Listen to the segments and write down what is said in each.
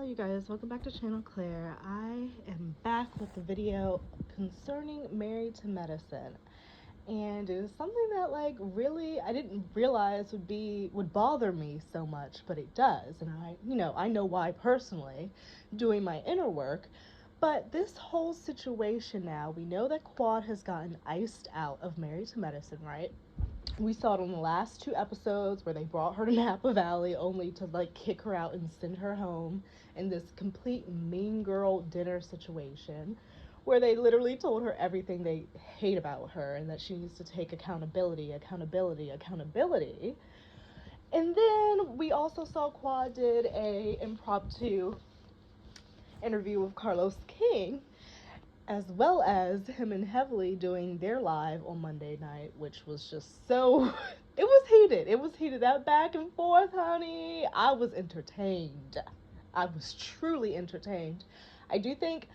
Hello you guys, welcome back to Channel Claire. I am back with the video concerning Married to Medicine. And it was something that really I didn't realize would bother me so much, but it does. And I know why personally, doing my inner work. But this whole situation now, we know that Quad has gotten iced out of Married to Medicine, right? We saw it on the last two episodes where they brought her to Napa Valley only to kick her out and send her home in this complete mean girl dinner situation where they literally told her everything they hate about her and that she needs to take accountability. And then we also saw Quad did a impromptu interview with Carlos King, as well as him and Heavily doing their live on Monday night, which was just so, it was heated. It was heated. That back and forth, honey. I was entertained. I was truly entertained. I do think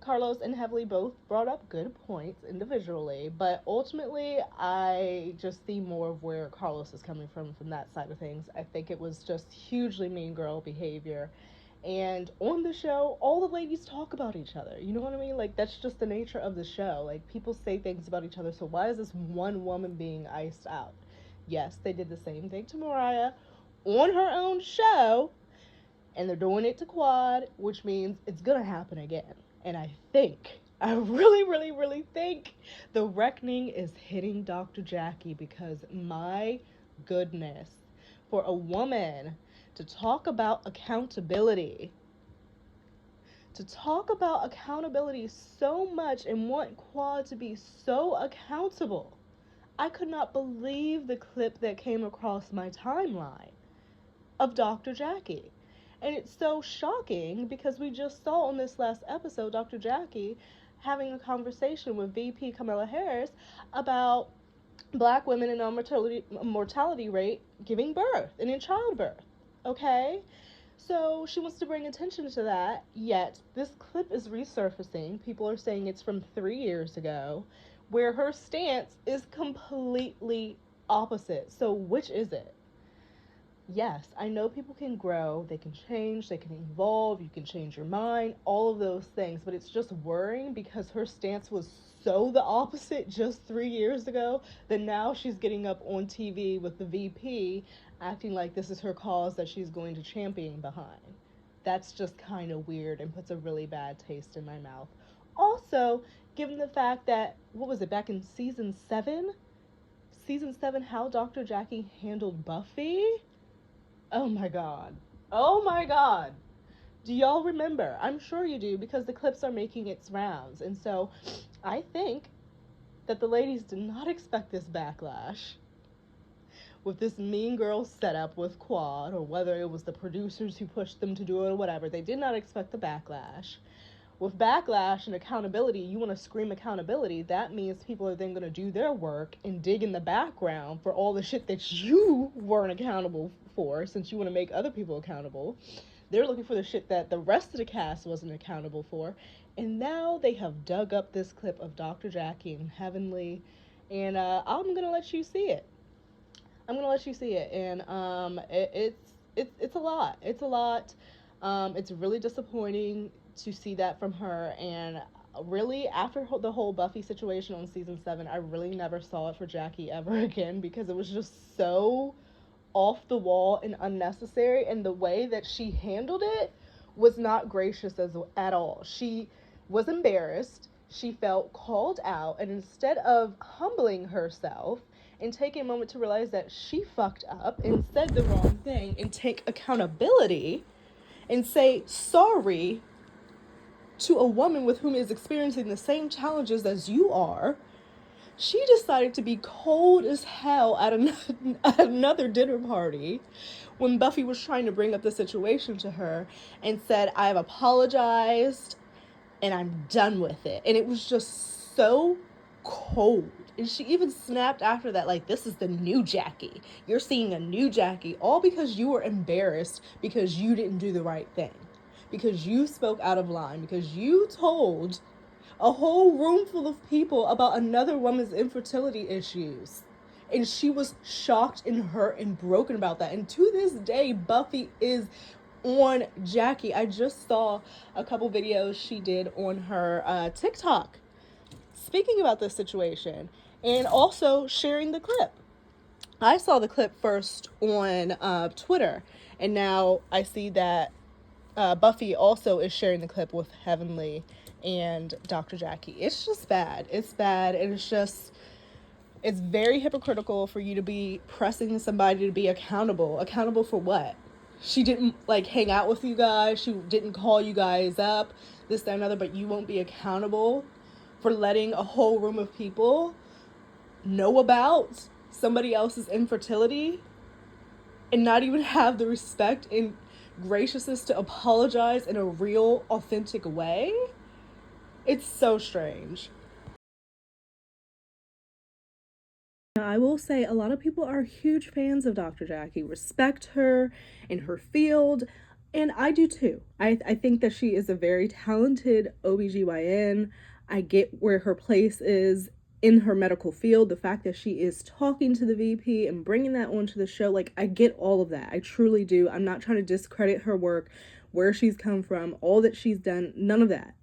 Carlos and Heavily both brought up good points individually, but ultimately I just see more of where Carlos is coming from that side of things. I think it was just hugely mean girl behavior. And on the show, all the ladies talk about each other. You know what I mean? That's just the nature of the show. People say things about each other. So why is this one woman being iced out? Yes, they did the same thing to Mariah on her own show. And they're doing it to Quad, which means it's going to happen again. And I really think the reckoning is hitting Dr. Jackie, because my goodness, for a woman to talk about accountability so much and want Quad to be so accountable. I could not believe the clip that came across my timeline of Dr. Jackie. And it's so shocking because we just saw on this last episode Dr. Jackie having a conversation with VP Kamala Harris about Black women and our mortality rate giving birth and in childbirth. Okay? So she wants to bring attention to that, yet this clip is resurfacing. People are saying it's from 3 years ago, where her stance is completely opposite. So which is it? Yes, I know people can grow, they can change, they can evolve, you can change your mind, all of those things, but it's just worrying because her stance was so the opposite just 3 years ago that now she's getting up on TV with the VP acting like this is her cause that she's going to champion behind. That's just kind of weird and puts a really bad taste in my mouth. Also, given the fact that, what was it, back in season 7, how Dr. Jackie handled Buffy? Oh my god. Oh my god. Do y'all remember? I'm sure you do, because the clips are making its rounds. And so I think that the ladies did not expect this backlash with this mean girl setup with Quad, or whether it was the producers who pushed them to do it or whatever. They did not expect the backlash. With backlash and accountability, you want to scream accountability, that means people are then going to do their work and dig in the background for all the shit that you weren't accountable for, since you want to make other people accountable. They're looking for the shit that the rest of the cast wasn't accountable for. And now they have dug up this clip of Dr. Jackie and Heavenly, and I'm going to let you see it. And it's a lot. It's really disappointing to see that from her, and really after the whole Buffy situation on season 7, I really never saw it for Jackie ever again, because it was just so off the wall and unnecessary, and the way that she handled it was not gracious at all. She was embarrassed, she felt called out, and instead of humbling herself and take a moment to realize that she fucked up and said the wrong thing and take accountability and say sorry to a woman with whom is experiencing the same challenges as you are, she decided to be cold as hell at another dinner party when Buffy was trying to bring up the situation to her, and said, I've apologized and I'm done with it. And it was just so cold. And she even snapped after that, this is the new Jackie. You're seeing a new Jackie, all because you were embarrassed because you didn't do the right thing. Because you spoke out of line, because you told a whole room full of people about another woman's infertility issues. And she was shocked and hurt and broken about that. And to this day, Buffy is on Jackie. I just saw a couple videos she did on her TikTok speaking about this situation and also sharing the clip. I saw the clip first on Twitter, and now I see that Buffy also is sharing the clip with Heavenly and Dr. Jackie. It's just bad. It's bad, and it's very hypocritical for you to be pressing somebody to be accountable. Accountable for what? She didn't like hang out with you guys. She didn't call you guys up, this, that, and another, but you won't be accountable for letting a whole room of people know about somebody else's infertility and not even have the respect and graciousness to apologize in a real, authentic way. It's so strange. Now, I will say a lot of people are huge fans of Dr. Jackie, respect her in her field, and I do too. I think that she is a very talented OBGYN. I get where her place is in her medical field. The fact that she is talking to the VP and bringing that onto the show, like, I get all of that. I truly do. I'm not trying to discredit her work, where she's come from, all that she's done, none of that.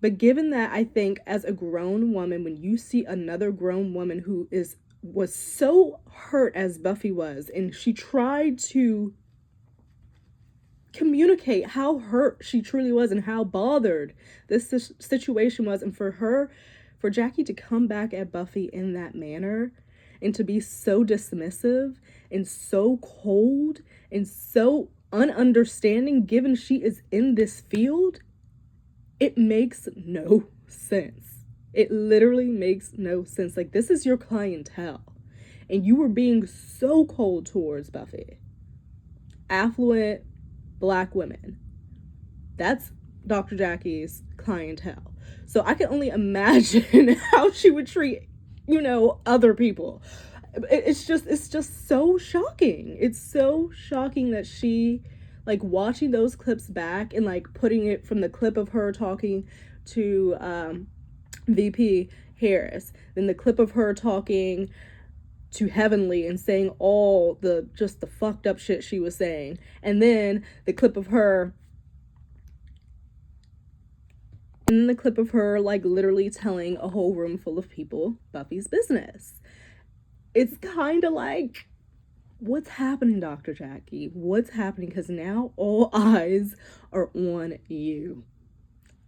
But given that, I think as a grown woman, when you see another grown woman who was so hurt as Buffy was, and she tried to communicate how hurt she truly was and how bothered this situation was, and for Jackie to come back at Buffy in that manner and to be so dismissive and so cold and so ununderstanding, given she is in this field, it makes no sense. It literally makes no sense. Like, this is your clientele, and you were being so cold towards Buffy. Affluent Black women. That's Dr. Jackie's clientele. So I can only imagine how she would treat, other people. It's just so shocking. It's so shocking that she, like, watching those clips back and, like, putting it from the clip of her talking to VP Harris, then the clip of her talking to Heavenly and saying all the fucked up shit she was saying, and then the clip of her like literally telling a whole room full of people Buffy's business. It's kind of like, what's happening, Dr. Jackie? What's happening? Because now all eyes are on you.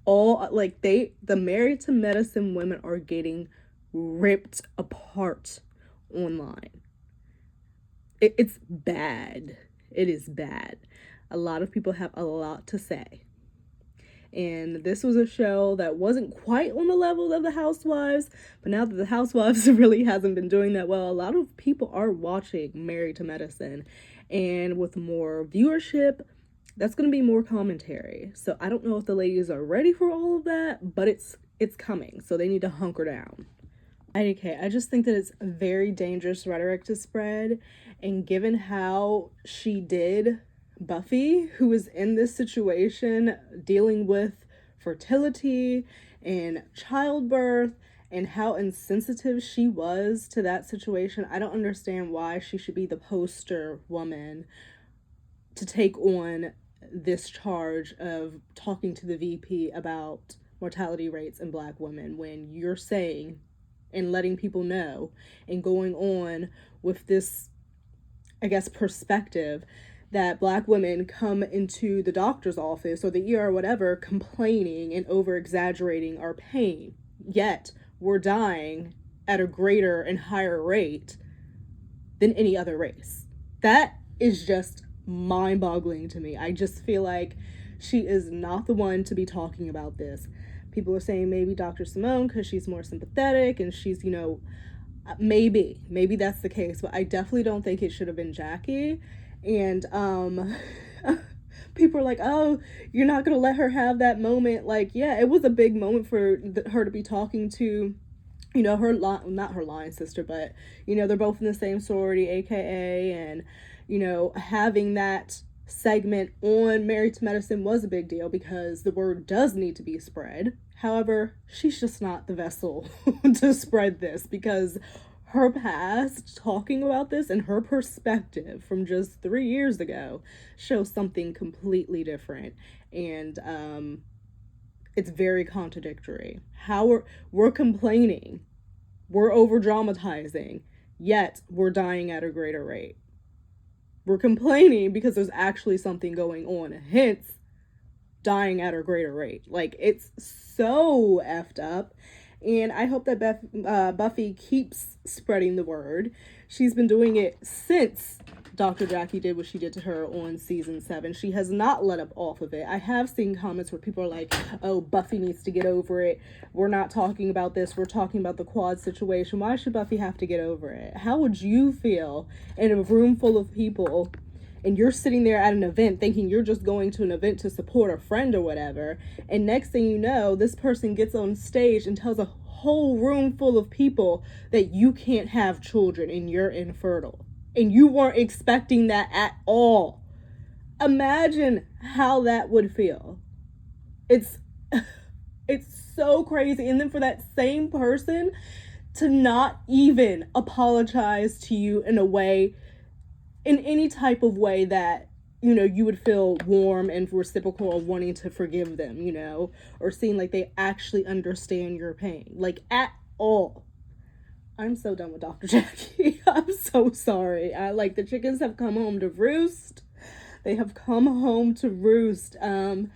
The Married to Medicine women are getting ripped apart online. It's bad. It is bad. A lot of people have a lot to say. And this was a show that wasn't quite on the level of the Housewives, but now that the Housewives really hasn't been doing that well, a lot of people are watching Married to Medicine. And with more viewership, that's going to be more commentary. So I don't know if the ladies are ready for all of that, but it's coming. So they need to hunker down. Okay, I just think that it's a very dangerous rhetoric to spread. And given how she did Buffy, who was in this situation dealing with fertility and childbirth, and how insensitive she was to that situation, I don't understand why she should be the poster woman to take on this charge of talking to the VP about mortality rates in Black women, when you're saying and letting people know and going on with this, I guess, perspective that Black women come into the doctor's office or the ER or whatever complaining and over-exaggerating our pain, yet we're dying at a greater and higher rate than any other race. That is just mind-boggling to me. I just feel like she is not the one to be talking about this. People are saying maybe Dr. Simone because she's more sympathetic and she's, maybe that's the case, but I definitely don't think it should have been Jackie. And people are like, oh, you're not gonna let her have that moment. Like, yeah, it was a big moment for her to be talking to, not her line sister, but they're both in the same sorority, aka, and having that segment on Married to Medicine was a big deal because the word does need to be spread. However, she's just not the vessel to spread this, because her past talking about this and her perspective from just 3 years ago shows something completely different. And it's very contradictory. How we're complaining, we're over dramatizing, yet we're dying at a greater rate. We're complaining because there's actually something going on, hence dying at a greater rate. Like, it's so effed up. And I hope that Buffy keeps spreading the word. She's been doing it since Dr. Jackie did what she did to her on season 7. She has not let up off of it. I have seen comments where people are like, oh, Buffy needs to get over it. We're not talking about this. We're talking about the quad situation. Why should Buffy have to get over it? How would you feel in a room full of people and you're sitting there at an event thinking you're just going to an event to support a friend or whatever, and next thing you know, this person gets on stage and tells a whole room full of people that you can't have children and you're infertile, and you weren't expecting that at all? Imagine how that would feel. It's so crazy. And then for that same person to not even apologize to you in a way, in any type of way that, you know, you would feel warm and reciprocal or wanting to forgive them, you know, or seeing like they actually understand your pain, like, at all. I'm so done with Dr. Jackie. I'm so sorry. The chickens have come home to roost. They have come home to roost. And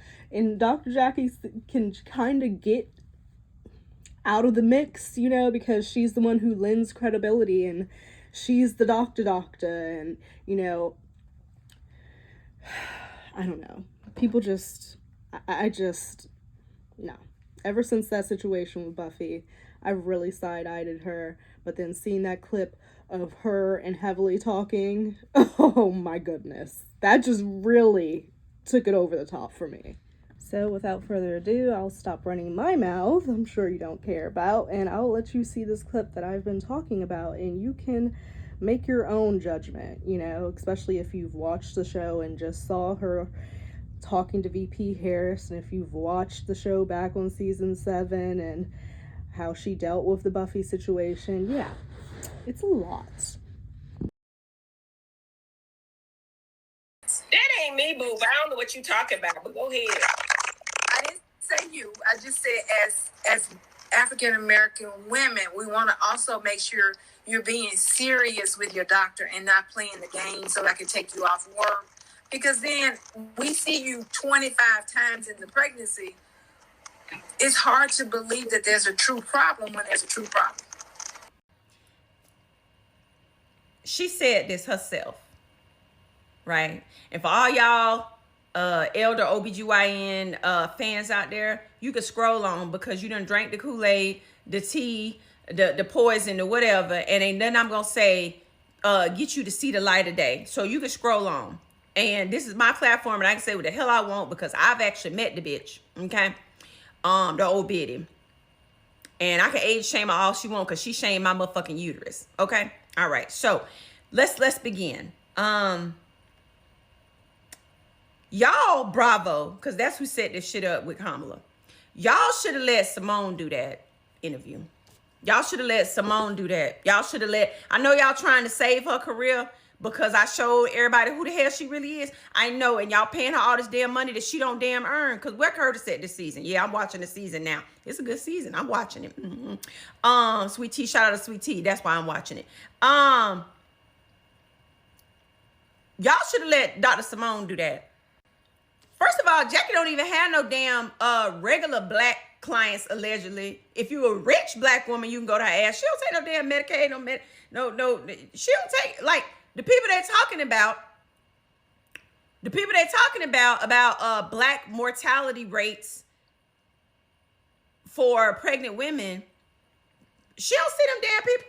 Dr. Jackie can kind of get out of the mix, you know, because she's the one who lends credibility, and she's the doctor, and, you know, I don't know. People just, I just, no. Ever since that situation with Buffy, I've really side-eyed her, but then seeing that clip of her and Heavily talking, oh my goodness. That just really took it over the top for me. So without further ado, I'll stop running my mouth, I'm sure you don't care about, and I'll let you see this clip that I've been talking about, and you can make your own judgment, you know, especially if you've watched the show and just saw her talking to VP Harris, and if you've watched the show back on season 7 and how she dealt with the Buffy situation. Yeah, it's a lot. That ain't me, boo. I don't know what you talking about, but go ahead. I didn't say you. I just said as African American women, we want to also make sure you're being serious with your doctor and not playing the game so I can take you off work. Because then we see you 25 times in the pregnancy. It's hard to believe that there's a true problem when there's a true problem. She said this herself, right? And for all y'all elder OBGYN fans out there, you can scroll on because you done drank the Kool-Aid, the tea, the poison, or whatever, and ain't nothing I'm gonna say get you to see the light of day. So you can scroll on. And this is my platform, and I can say what the hell I want because I've actually met the bitch, okay? The old biddy. And I can age shame her all she want because she shamed my motherfucking uterus, okay? All right, so let's begin. Y'all, bravo, because that's who set this shit up with Kamala. Y'all should have let Simone do that interview. Y'all should have let Simone do that. Y'all should have let, I know y'all trying to save her career because I showed everybody who the hell she really is. I know, and y'all paying her all this damn money that she don't damn earn. Because where Curtis at this season? Yeah, I'm watching the season now. It's a good season. I'm watching it. Mm-hmm. Sweet Tea, shout out to Sweet Tea. That's why I'm watching it. Y'all should have let Dr. Simone do that. First of all, Jackie don't even have no damn regular black clients, allegedly. If you're a rich black woman, you can go to her ass. She don't take no damn Medicaid, no. She don't take, like, the people they're talking about, about black mortality rates for pregnant women, she don't see them damn people.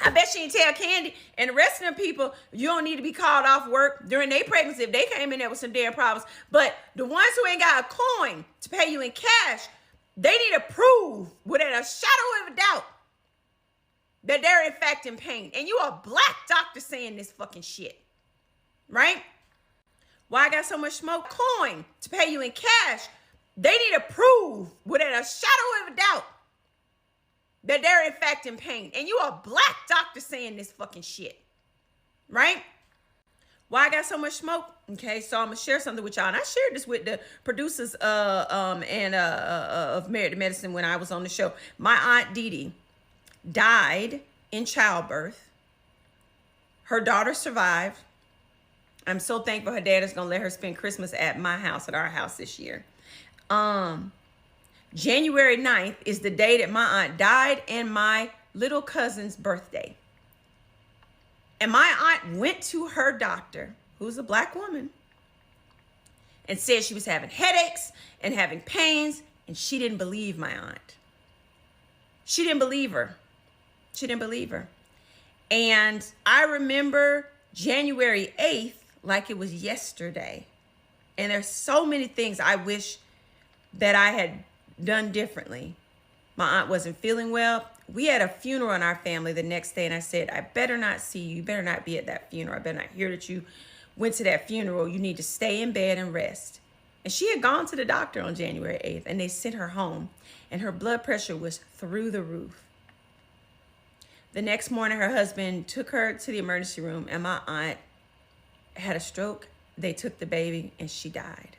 I bet she didn't tell Candy and the rest of them people, you don't need to be called off work during their pregnancy if they came in there with some damn problems. But the ones who ain't got a coin to pay you in cash, they need to prove without a shadow of a doubt that they're in fact in pain. And you a black doctor saying this fucking shit, right? Why I got so much smoke? Coin to pay you in cash. They need to prove without a shadow of a doubt that they're in fact in pain. And you are a black doctor saying this fucking shit, right? Why I got so much smoke? Okay, so I'm gonna share something with y'all, and I shared this with the producers of Married to Medicine when I was on the show. My aunt Dee Dee died in childbirth. Her daughter survived. I'm so thankful her dad is gonna let her spend Christmas at my house, at our house this year. January 9th is the day that my aunt died and my little cousin's birthday. And my aunt went to her doctor, who's a black woman, and said she was having headaches and having pains, and she didn't believe my aunt. She didn't believe her. She didn't believe her. And I remember January 8th like it was yesterday. And there's so many things I wish that I had done differently. My aunt wasn't feeling well. We had a funeral in our family the next day, and I said, I better not see you. You better not be at that funeral. I better not hear that you went to that funeral. You need to stay in bed and rest. And she had gone to the doctor on January 8th, and they sent her home, and her blood pressure was through the roof. The next morning, her husband took her to the emergency room, and my aunt had a stroke. They took the baby, and she died.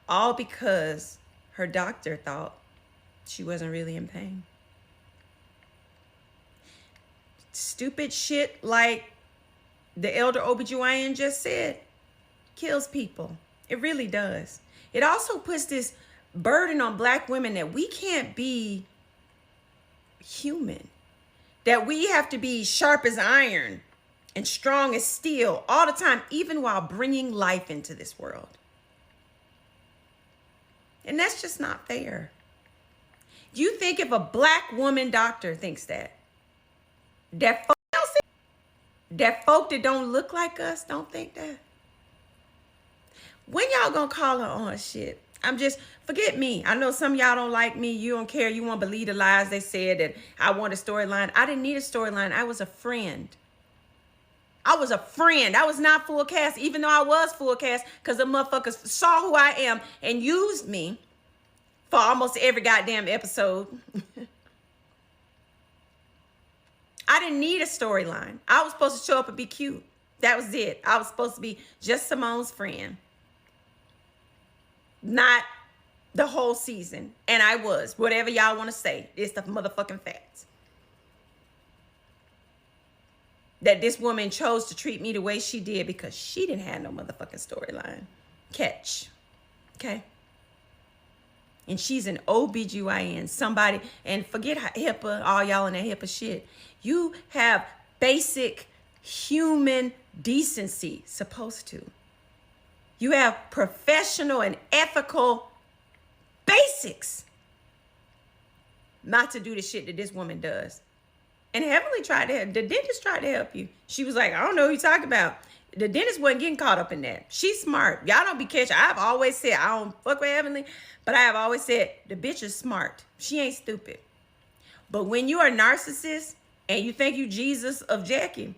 All because her doctor thought she wasn't really in pain. Stupid shit like the elder OBGYN just said kills people. It really does. It also puts this burden on black women that we can't be human, that we have to be sharp as iron and strong as steel all the time, even while bringing life into this world. And that's just not fair. You think if a black woman doctor thinks that folk that don't look like us don't think that? When y'all gonna call her on shit? Forget me. I know some of y'all don't like me. You don't care. You won't believe the lies they said that I want a storyline. I didn't need a storyline. I was a friend. I was a friend. I was not full cast, even though I was full cast, because the motherfuckers saw who I am and used me for almost every goddamn episode. I didn't need a storyline. I was supposed to show up and be cute. That was it. I was supposed to be just Simone's friend. Not the whole season. And I was. Whatever y'all want to say. It's the motherfucking facts. That this woman chose to treat me the way she did because she didn't have no motherfucking storyline. Catch. Okay? And she's an OBGYN. Somebody, and forget HIPAA, all y'all in that HIPAA shit. You have basic human decency, supposed to. You have professional and ethical basics not to do the shit that this woman does. And Heavenly tried to help. The dentist tried to help you. She was like, I don't know who you're talking about. The dentist wasn't getting caught up in that. She's smart. Y'all don't be catching. I've always said, I don't fuck with Heavenly, but I have always said, the bitch is smart. She ain't stupid. But when you are a narcissist and you think you Jesus of Jackie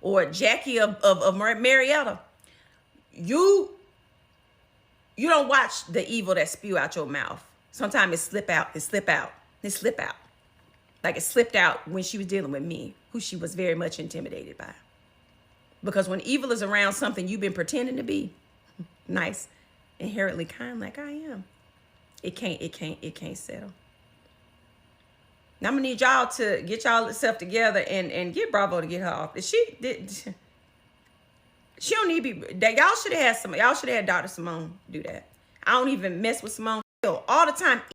or Jackie of Marietta, you don't watch the evil that spew out your mouth. Sometimes it slip out. Like it slipped out when she was dealing with me, who she was very much intimidated by. Because when evil is around something you've been pretending to be nice, inherently kind like I am, it can't settle. Now I'm gonna need y'all to get y'all self together and get Bravo to get her off. She don't need to be that. Y'all should have had Dr. Simone do that. I don't even mess with Simone all the time.